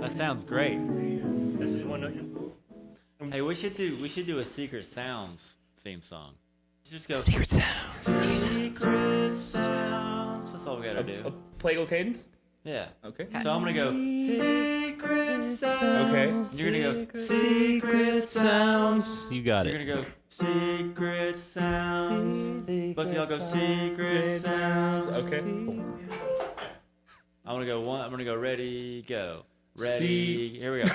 That sounds great. This is one. Hey, we should do a Secret Sounds theme song. Just go Secret sounds. Secret Sounds. That's all we gotta do. A plagal cadence? Yeah. Okay. So I'm gonna go Secret Sounds. Okay. You're gonna go Secret Sounds. You got You're it. gonna go Secret Sounds. Both of y'all go Secret Sounds. Okay. I'm gonna go one. I'm gonna go ready, go. Ready. Here we go.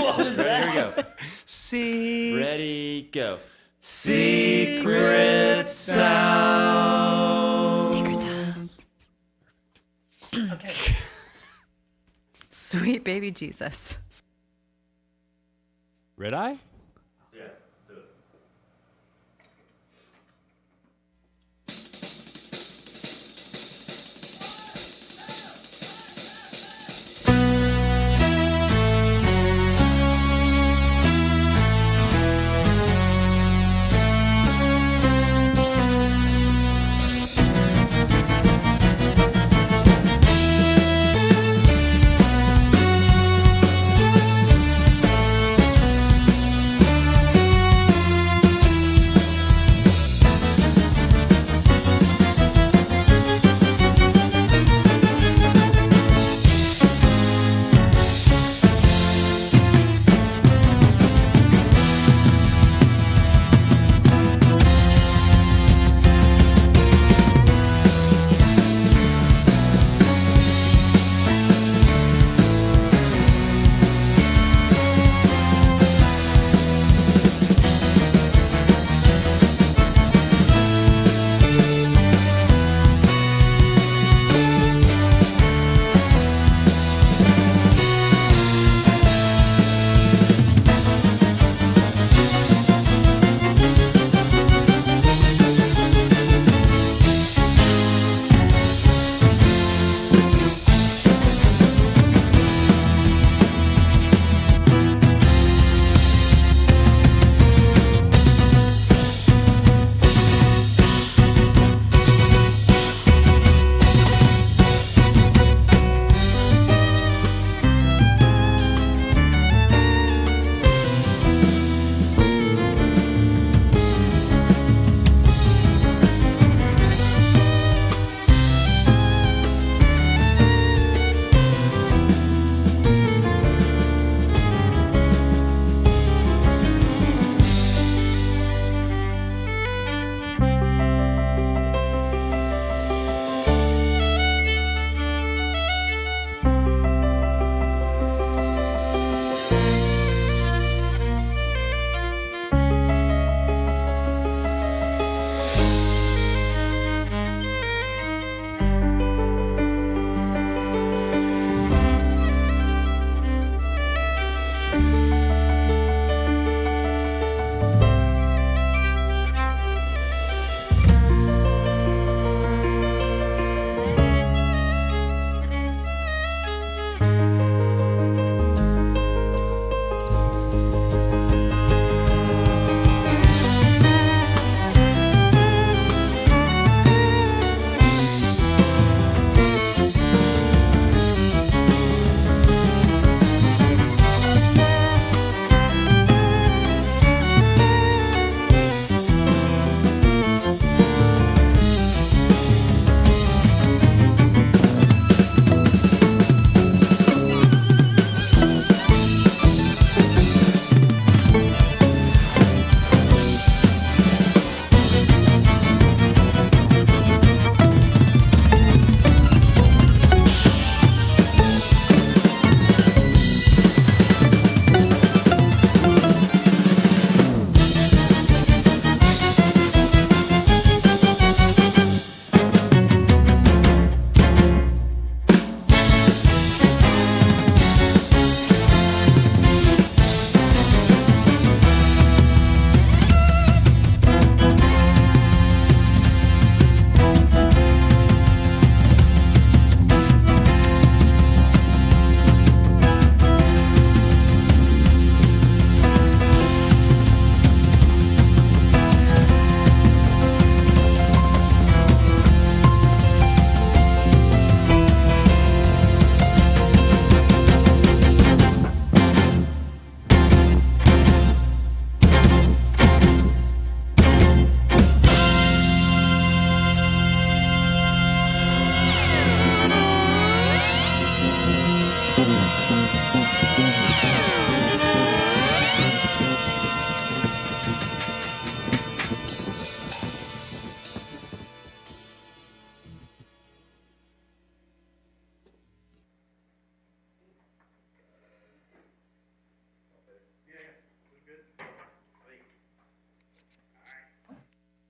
What was that? Here we go. See. Ready, go. Secret sounds. Secret sounds. Okay. Sweet baby Jesus. Red eye? Yeah, let's do it.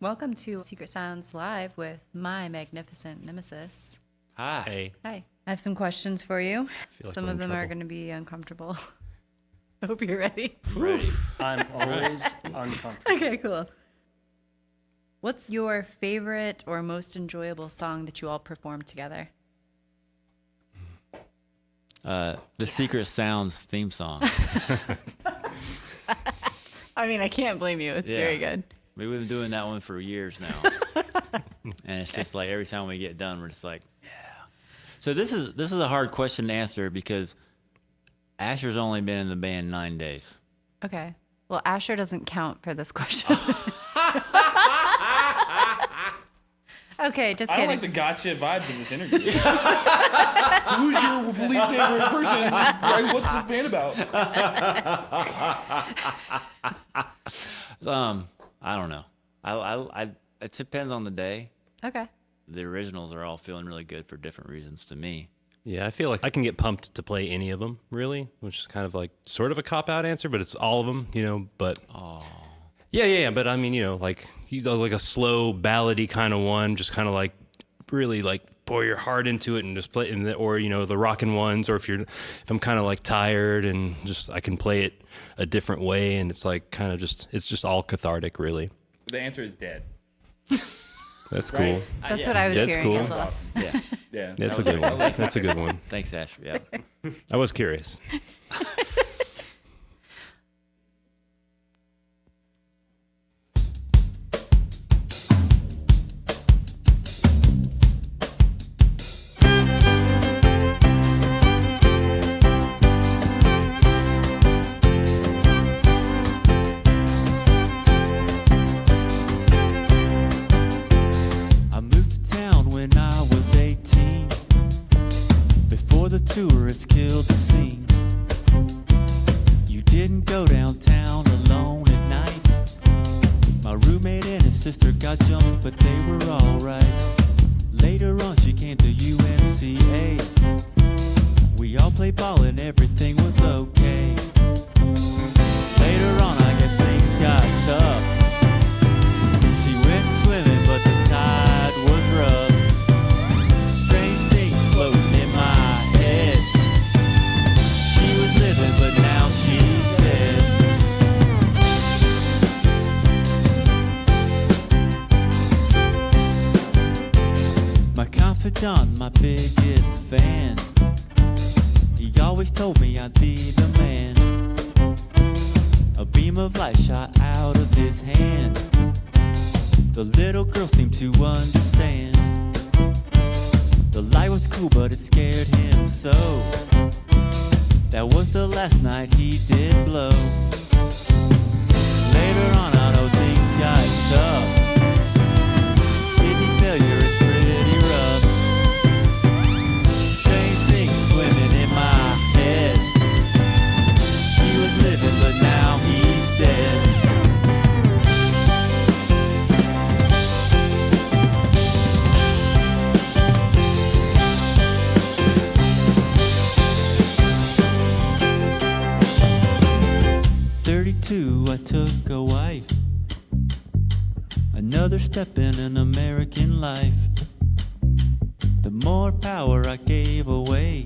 Welcome to Secret Sounds Live with my Magnificent Nemesis. Hi. Hey. Hi. I have some questions for you. like Some we're of in them are trouble. going to be uncomfortable. I hope you're ready. Ready. I'm always uncomfortable. Okay, cool. What's your favorite or most enjoyable song that you all performed together? The Secret Sounds theme song. I mean, I can't blame you. It's very good. We've been doing that one for years now. And it's just like every time we get done, we're just like, yeah. So this is a hard question to answer because Asher's only been in the band 9 days. Okay. Well, Asher doesn't count for this question. Okay, just I kidding. don't like the gotcha vibes in this interview. Who's your least favorite person? Right, what's the band about? I don't know. I it depends on the day. Okay. The originals are all feeling really good for different reasons to me. Yeah, I feel like I can get pumped to play any of them, really, which is kind of like sort of a cop-out answer, but it's all of them, but... Oh. Yeah, but I mean, like a slow ballady kind of one, just kind of like really like pour your heart into it and just play it, or the rockin' ones, or if I'm kind of like tired and just I can play it a different way, and it's like kind of it's just all cathartic, really. The answer is dead. That's cool. Right. That's what I was That's hearing cool. as well. Awesome. Yeah. Yeah. That's a good one. That's a good one. Thanks, Asher. Yeah. I was curious. I moved to town when I was 18, before the tourists killed the scene. You didn't go downtown alone at night. My roommate and his sister got jumped, but they were alright. Later on she came to UNCA. We all played ball and everything was okay. Later on I guess things got tough. She went swimming, but the tide was rough. Strange things floating in my head. She was living, but now she's dead. My confidant, my biggest fan. He always told me I'd be the man. A beam of light shot out of his hand. The little girl seemed to understand. The light was cool, but it scared him so. That was the last night he did blow. Later on, I know things got tough. Kidney failure is pretty rough. Strange things swimming in my head. He was living, but now he's dead. I took a wife. Another step in an American life. The more power I gave away,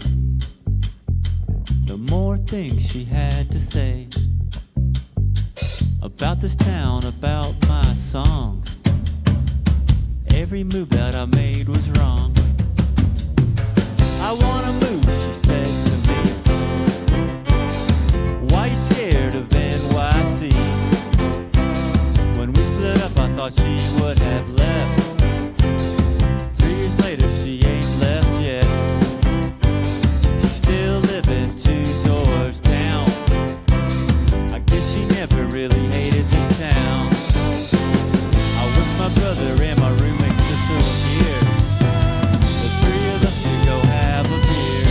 the more things she had to say. About this town, about my songs. Every move that I made was wrong. I wanna move, she said to me. Why you scared of NYC? When we split up, I thought she would have left. 3 years later, she ain't left yet. She's still living 2 doors down. I guess she never really hated this town. I wish my brother and my roommate's sister were here. The 3 of us could go have a beer.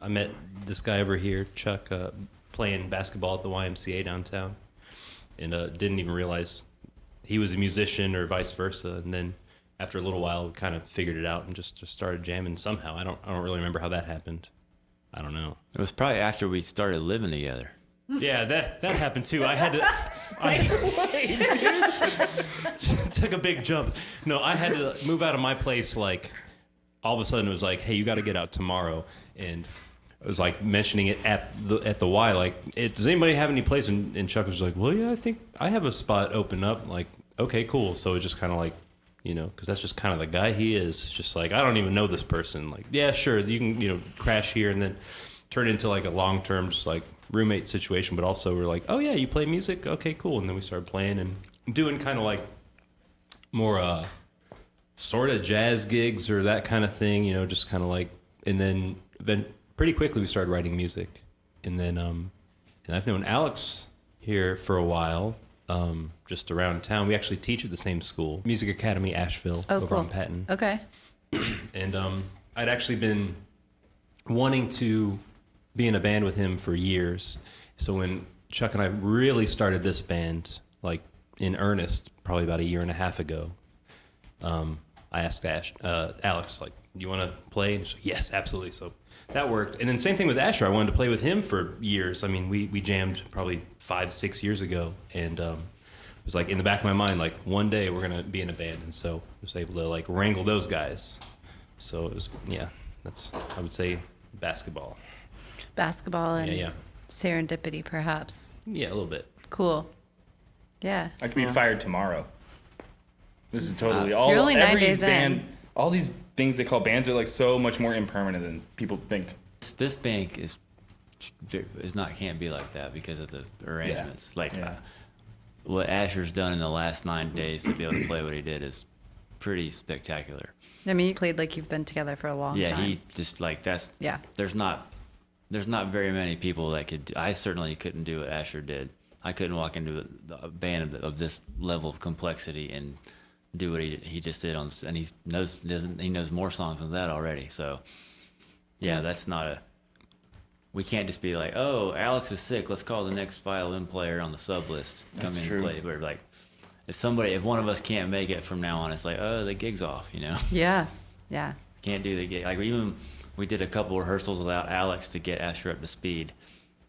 I met this guy over here, Chuck, playing basketball at the YMCA downtown, and didn't even realize he was a musician or vice versa. And then after a little while, we kind of figured it out and just started jamming somehow. I don't really remember how that happened. I don't know. It was probably after we started living together. Yeah, that happened too. I had to. It took a big jump. No, I had to move out of my place. Like, all of a sudden, it was like, "Hey, you got to get out tomorrow." And I was like mentioning it at the Y. Like, does anybody have any place? And Chuck was like, "Well, yeah, I think I have a spot open up." Like, okay, cool. So it just kind of like, because that's just kind of the guy he is. It's just like, I don't even know this person. Like, yeah, sure, you can crash here, and then turn into like a long term just like roommate situation. But also we're like, oh yeah, you play music? Okay, cool. And then we started playing and doing kind of like more sort of jazz gigs or that kind of thing, just kind of like, and then pretty quickly we started writing music. And then and I've known Alex here for a while, just around town. We actually teach at the same school, Music Academy Asheville, over cool. on Patton. Okay. And I'd actually been wanting to be in a band with him for years. So when Chuck and I really started this band, like in earnest, probably about a year and a half ago, I asked Alex, like, "Do you want to play?" And she's like, "Yes, absolutely." So that worked. And then same thing with Asher. I wanted to play with him for years. I mean, we jammed probably 5-6 years ago, and it was like in the back of my mind, like one day we're gonna be in a band. And so I was able to like wrangle those guys. So it was, that's, I would say, basketball. Basketball and Yeah. serendipity, perhaps. Yeah, a little bit. Cool. Yeah. I could be fired tomorrow. This is totally all. You're only 9 every days in. band, all these things they call bands are like so much more impermanent than people think. This bank can't be like that because of the arrangements. What Asher's done in the last 9 days to be able to play what he did is pretty spectacular. I mean, you played like you've been together for a long time. Yeah, he just like that's. Yeah. There's not very many people that could. I certainly couldn't do what Asher did. I couldn't walk into a band of this level of complexity and do what he just did and he knows more songs than that already. So yeah, that's not a. We can't just be like, oh, Alex is sick, let's call the next violin player on the sub list. Come in and play. We're like, if one of us can't make it from now on, it's like, oh, the gig's off, Yeah. Can't do the gig. Like we did a couple rehearsals without Alex to get Asher up to speed,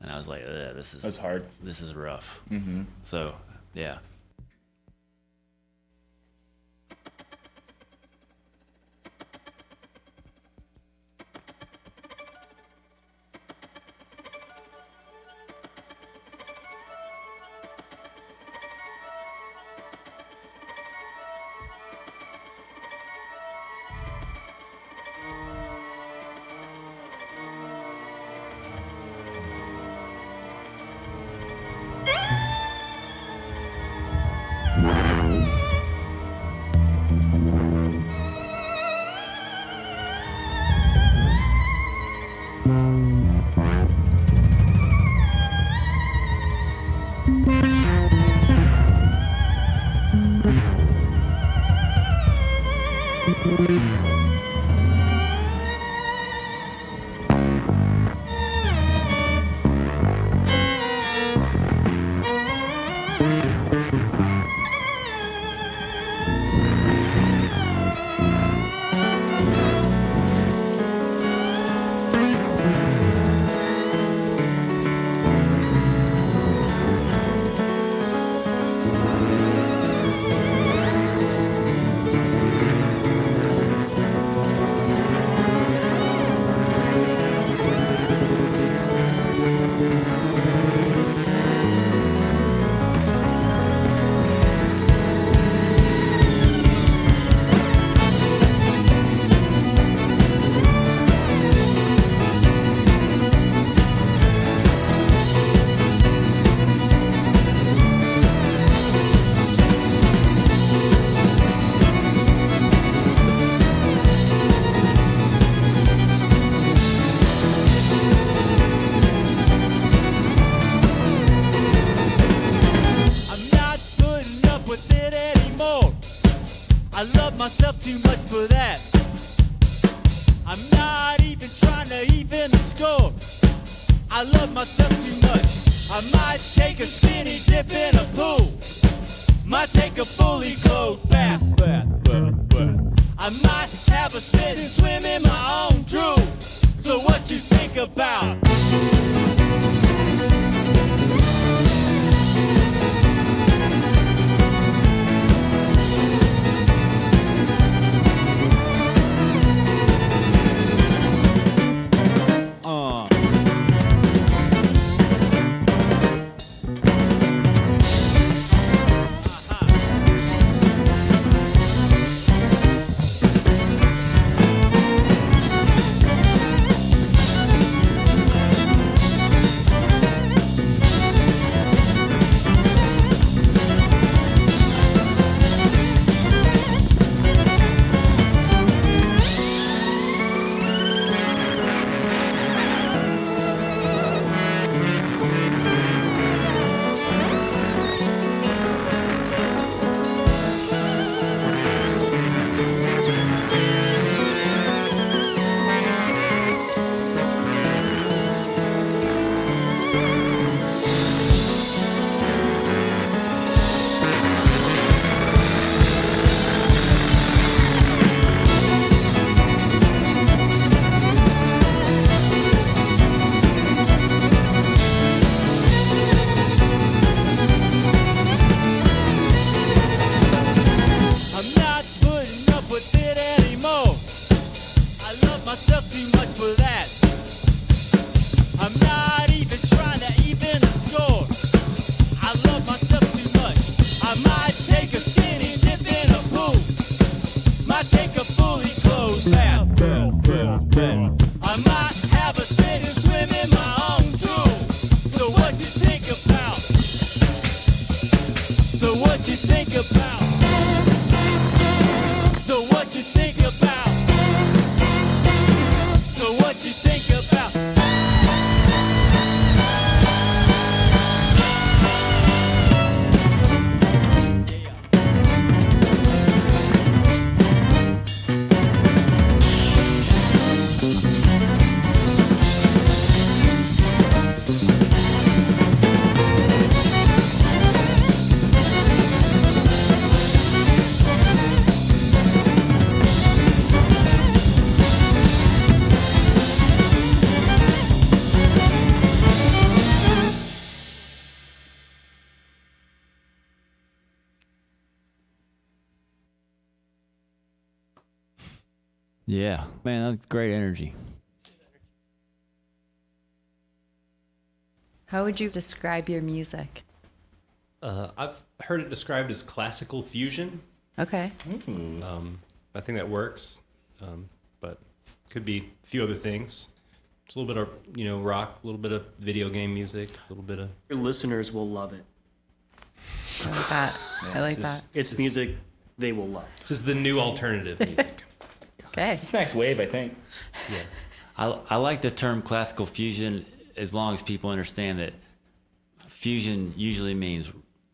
and I was like, that's hard. This is rough. Mm-hmm. So yeah. I'm not even trying to even the score. I love myself too much. I might take a skinny dip in a pool. Might take a fully clothed bath. I might have a sit and swim in my own drool. So what you think about? Yeah, man, that's great energy. How would you describe your music? I've heard it described as classical fusion. Okay. I think that works, but could be a few other things. Just a little bit of rock, a little bit of video game music, a little bit of. Your listeners will love it. I like that. I like that. It's music they will love. This is the new alternative music. Okay. It's next wave, I think. Yeah. I like the term classical fusion as long as people understand that fusion usually means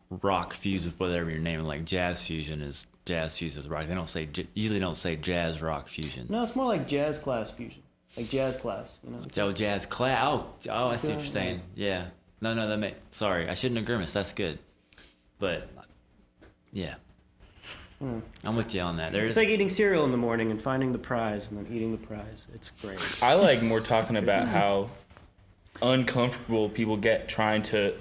rock fused with whatever you're naming. Like jazz fusion is jazz fused with rock. They don't say usually don't say jazz rock fusion. No, it's more like jazz class fusion, like jazz class. Oh, jazz class. Oh, I see what you're saying. Yeah. No, that makes. Sorry, I shouldn't have grimaced. That's good. But yeah. I'm with you on that. It's like eating cereal in the morning and finding the prize and then eating the prize. It's great. I like more talking about how uncomfortable people get trying to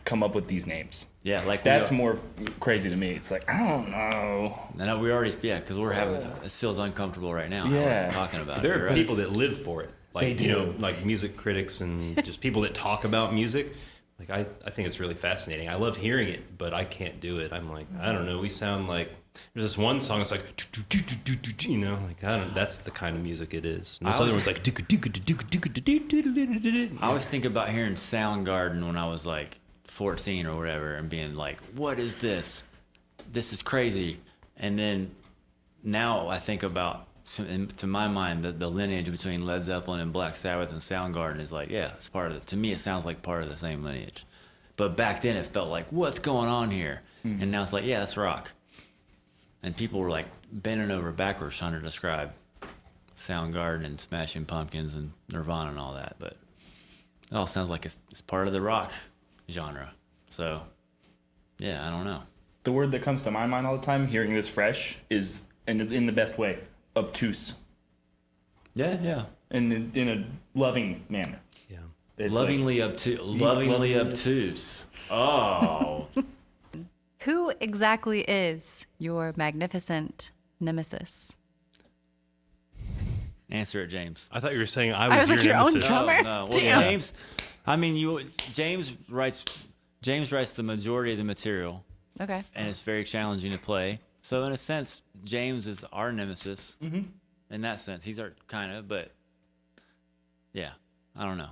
come up with these names. Yeah, like that's more crazy to me. It's like, I don't know. No, we already, because we're having, it feels uncomfortable right now. Yeah. Talking about There it. are people that live for it. Like, They do. Like music critics and just people that talk about music. Like, I think it's really fascinating. I love hearing it, but I can't do it. I'm like, I don't know. We sound like, there's this one song that's like, like, I don't. That's the kind of music it is. And this other one's like, I always think about hearing Soundgarden when I was like 14 or whatever and being like, what is this? This is crazy. And then now I think about, to my mind, the lineage between Led Zeppelin and Black Sabbath and Soundgarden is like, yeah, it's part of it. To me, it sounds like part of the same lineage. But back then it felt like, what's going on here? And now it's like, yeah, that's rock. And people were like bending over backwards trying to describe Soundgarden and Smashing Pumpkins and Nirvana and all that, but it all sounds like it's part of the rock genre. So, yeah, I don't know. The word that comes to my mind all the time, hearing this fresh, is in the best way, obtuse, Yeah. and in a loving manner. Yeah. It's Lovingly obtuse. Oh. Who exactly is your magnificent nemesis? Answer it, James. I thought you were saying I I was, was like, your your own nemesis. drummer? No. Well, Damn. James. I mean, James writes the majority of the material, Okay. and it's very challenging to play. So in a sense, James is our nemesis. Mm-hmm. In that sense, he's our kind of, but yeah, I don't know.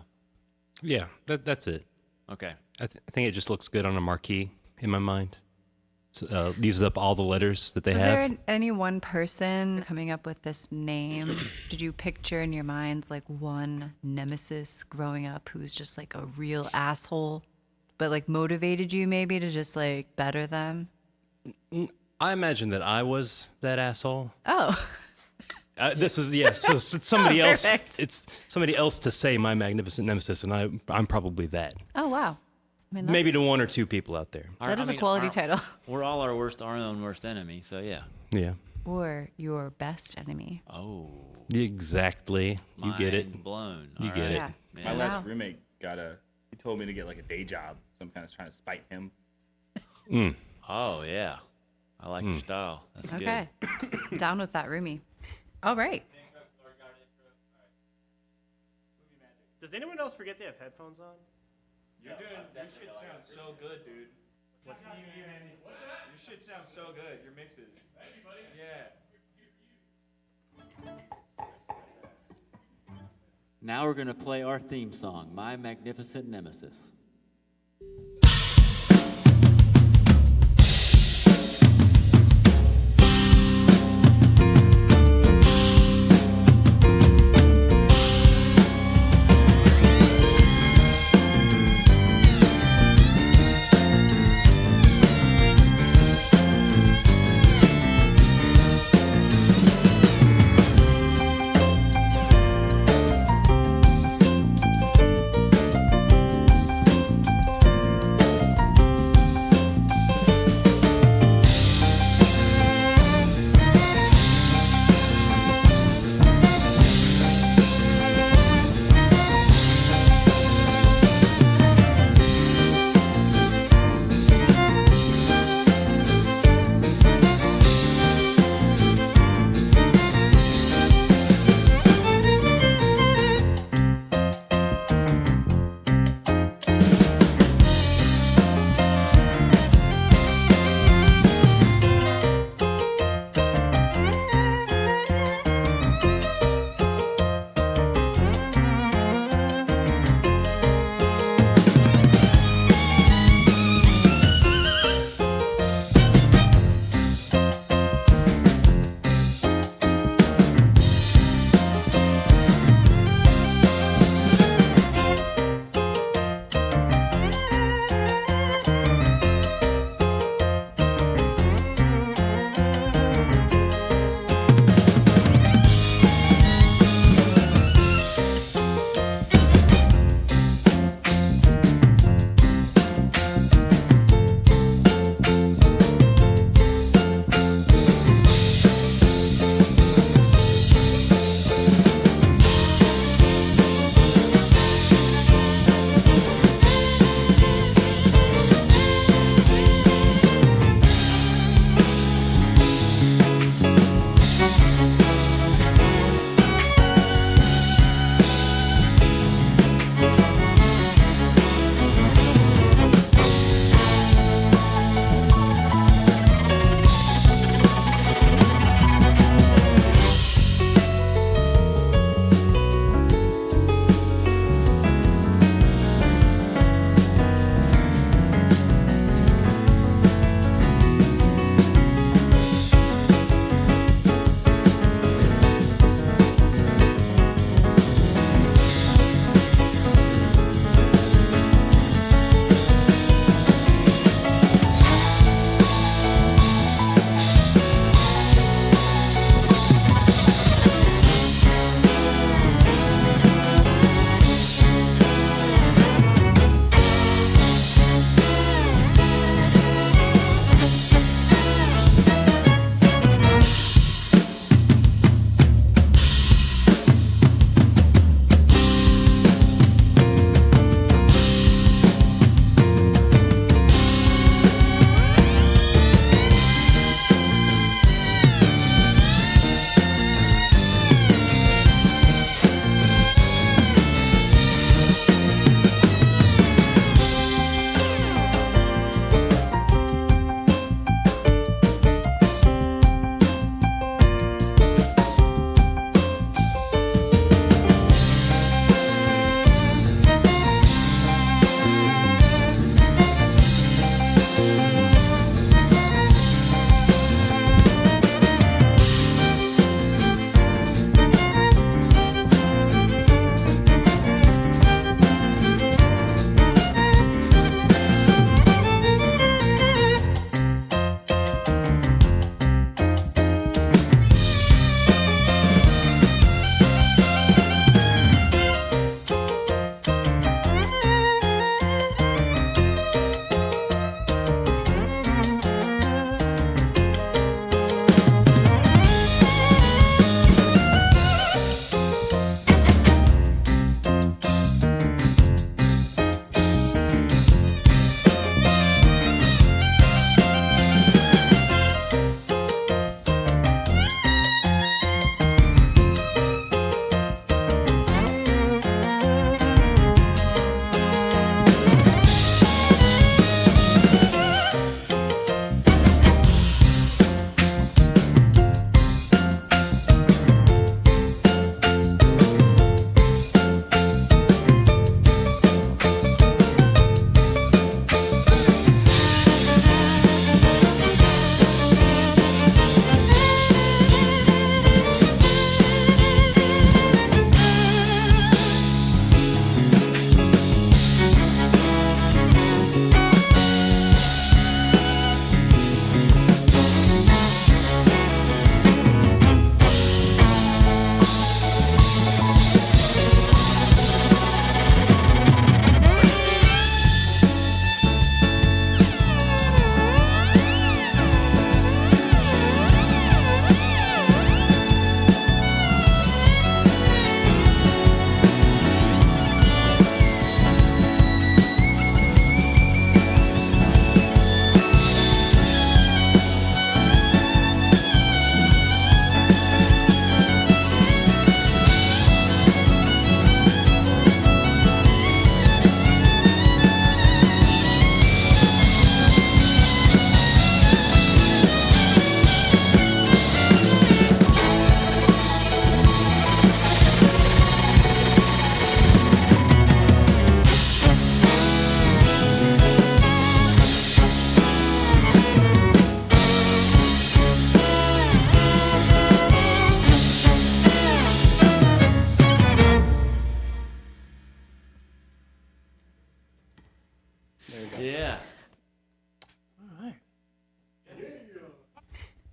Yeah, that's it. Okay. I think it just looks good on a marquee in my mind. Uses up all the letters that they Was have. there any one person coming up with this name? Did you picture in your minds like one nemesis growing up who's just like a real asshole, but like motivated you maybe to just like better them? I imagine that I was that asshole. Oh, This is so it's somebody else. Perfect. It's somebody else to say my magnificent nemesis, and I'm probably that. oh wow. I mean, Maybe that's- to one or two people out there. That is a quality title. We're all our own worst enemy. So yeah. Yeah, Or your best enemy. Oh. exactly. You get it. Mind blown. You All get right. it. Yeah. My Yeah. last Wow. roommate he told me to get like a day job, so I'm kind of trying to spite him. Oh yeah. I like your style. That's Okay. Down with that roomie. All right. Does anyone else forget they have headphones on? Your shit sounds so good, dude. What's that? Your shit sounds so good. Your mixes. Thank you, buddy. Yeah. Now we're gonna play our theme song, My Magnificent Nemesis.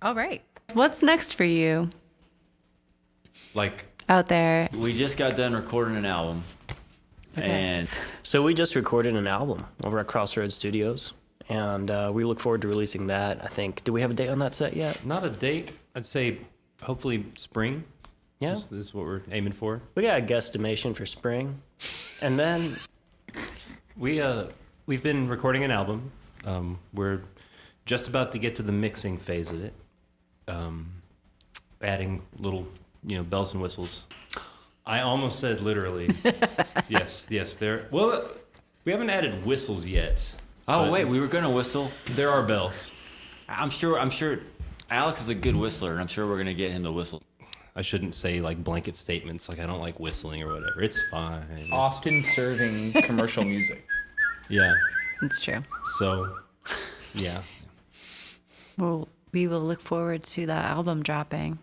All right. What's next for you Like, out there? We just got done recording an album, and So we just recorded an album over at Crossroads Studios, and we look forward to releasing that. I think. Do we have a date on that set yet? not a date. I'd say hopefully spring. Yeah. This is what we're aiming for. We got a guesstimation for spring, and then We've been recording an album. We're just about to get to the mixing phase of it. Adding little, bells and whistles. I almost said literally. yes. There. Well, we haven't added whistles yet. oh but wait, we were gonna whistle. there are bells. I'm sure Alex is a good whistler, and I'm sure we're gonna get him to whistle. I shouldn't say like blanket statements like I don't like whistling or whatever. It's fine. Often serving commercial music. Yeah. It's true. So, yeah. Well, we will look forward to that album dropping.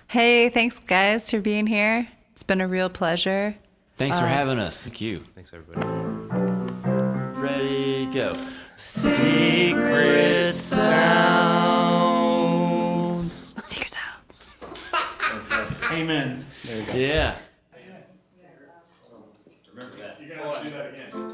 Hey, thanks guys for being here. It's been a real pleasure. Thanks for having us. Thank you. Thanks everybody. Ready, go. secret sounds. Secret sounds. Amen. Yeah. You're gonna want to do that again.